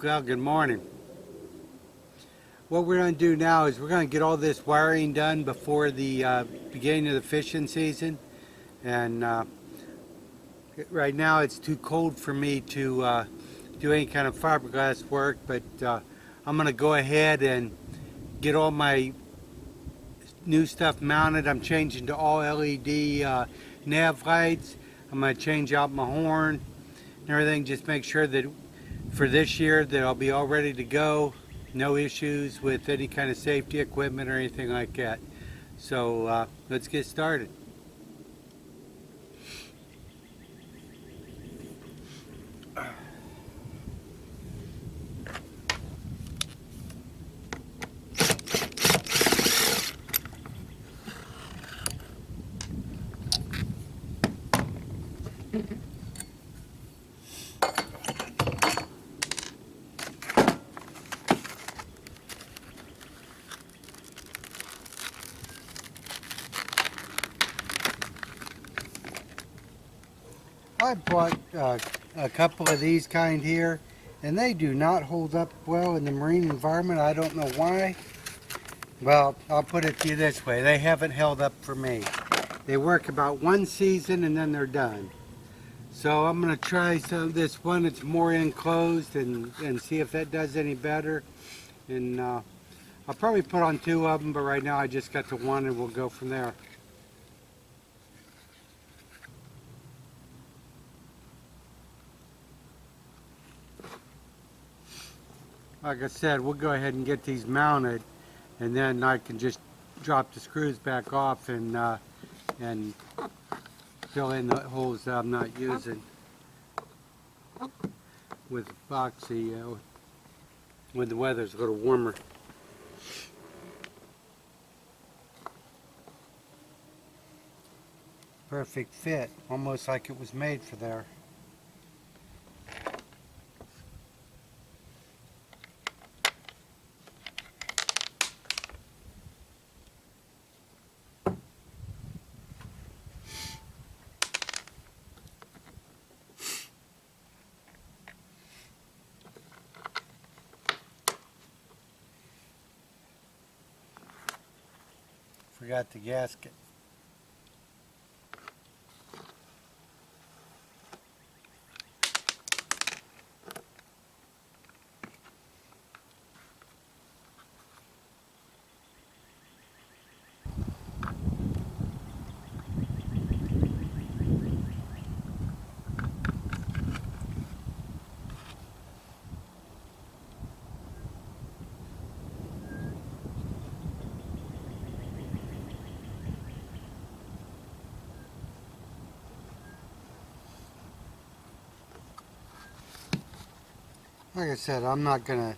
Well, good morning. What we're going to do now is we're going to get all this wiring done before the beginning of the fishing season. And right now it's too cold for me to do any kind of fiberglass work, but I'm going to go ahead and get all my new stuff mounted. I'm changing to all LED nav lights. I'm going to change out my horn and everything. Just make sure that for this year that I'll be all ready to go. No issues with any kind of safety equipment or anything like that. So let's get started. I bought a couple of these kind here, and they do not hold up well in the marine environment. I don't know why. Well, I'll put it to you this way. They haven't held up for me. They work about one season and then they're done. So I'm going to try this one that's more enclosed and see if that does any better. And I'll probably put on two of them, but right now I just got the one and we'll go from there. Like I said, we'll go ahead and get these mounted, and then I can just drop the screws back off and fill in the holes that I'm not using with epoxy when the weather's a little warmer. Perfect fit, almost like it was made for there. Forgot the gasket. Like I said, I'm not gonna,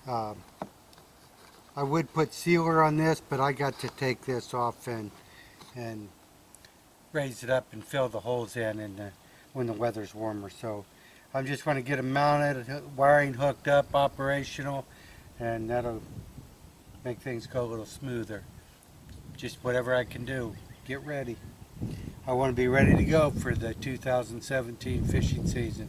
I would put sealer on this, but I got to take this off and raise it up and fill the holes in when the weather's warmer. So I'm just going to get them mounted, wiring hooked up, operational, and that'll make things go a little smoother. Just whatever I can do, get ready. I want to be ready to go for the 2017 fishing season.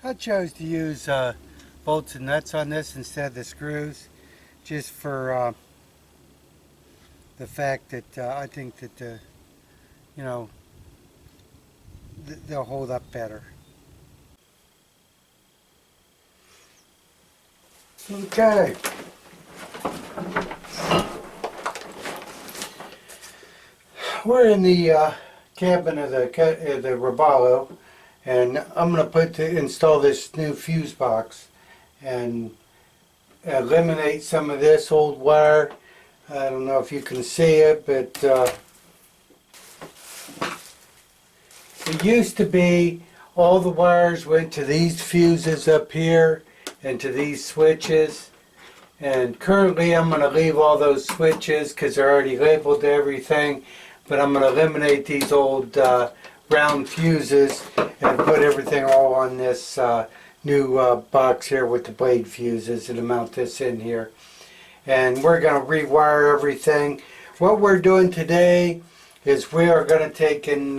I chose to use bolts and nuts on this instead of the screws, just for the fact that I think that you know, they'll hold up better. Okay. We're in the cabin of the Robalo, and I'm going to install this new fuse box and eliminate some of this old wire. I don't know if you can see it, but it used to be all the wires went to these fuses up here and to these switches. And currently I'm going to leave all those switches because they're already labeled to everything. But I'm going to eliminate these old round fuses and put everything all on this new box here with the blade fuses, and mount this in here. And we're going to rewire everything. What we're doing today is we are going to take and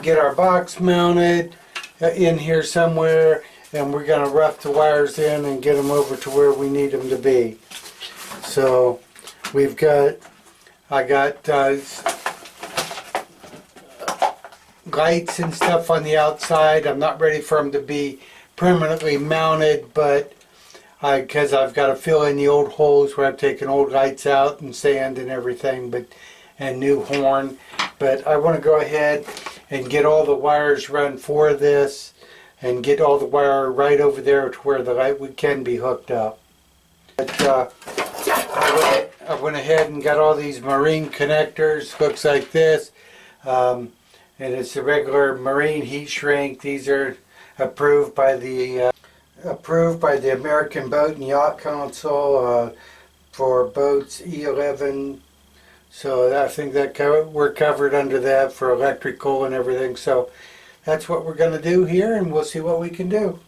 get our box mounted in here somewhere, and we're going to rough the wires in and get them over to where we need them to be. So I got lights and stuff on the outside. I'm not ready for them to be permanently mounted, but because I've got to fill in the old holes where I've taken old lights out and sand and everything, and new horn. But I want to go ahead and get all the wires run for this and get all the wire right over there to where the light can be hooked up. But I went ahead and got all these marine connectors. Looks like this, and it's a regular marine heat shrink. These are approved by the American Boat and Yacht Council for boats E11. So I think that we're covered under that for electrical and everything. So that's what we're going to do here, and we'll see what we can do.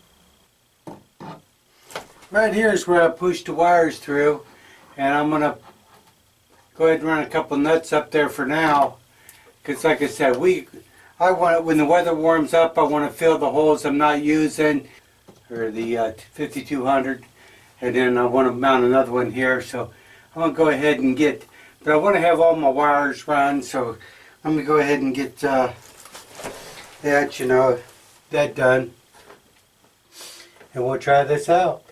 Right here is where I pushed the wires through, and I'm going to go ahead and run a couple nuts up there for now, because like I said, I want, when the weather warms up, I want to fill the holes I'm not using, or the 5200, and then I want to mount another one here. So I'm going to go ahead and but I want to have all my wires run, so let me go ahead and get that done, and we'll try this out.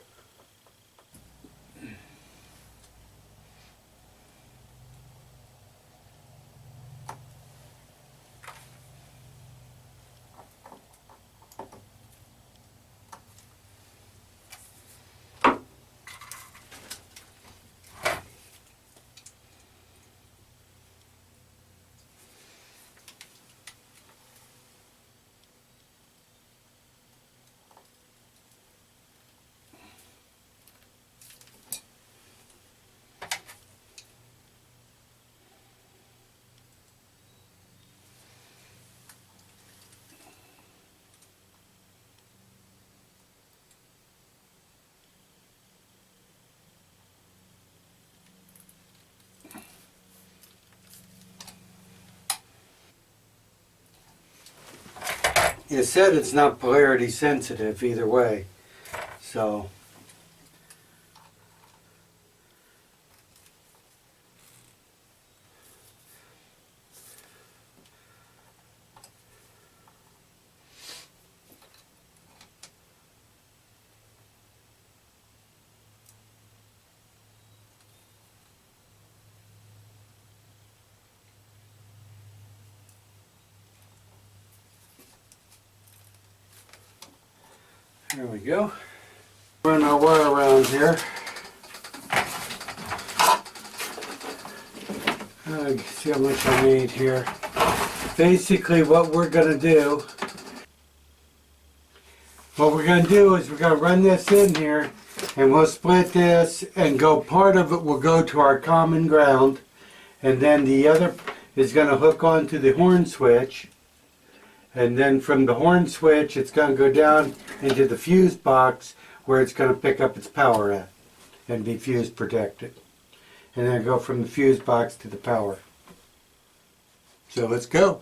It said it's not polarity sensitive either way, so there we go. Run our wire around here. See how much I need here. Basically what we're going to do is we're going to run this in here, and we'll split this and go, part of it will go to our common ground, and then the other is going to hook onto the horn switch. And then from the horn switch, it's going to go down into the fuse box where it's going to pick up its power at and be fuse protected. And then go from the fuse box to the power. So let's go.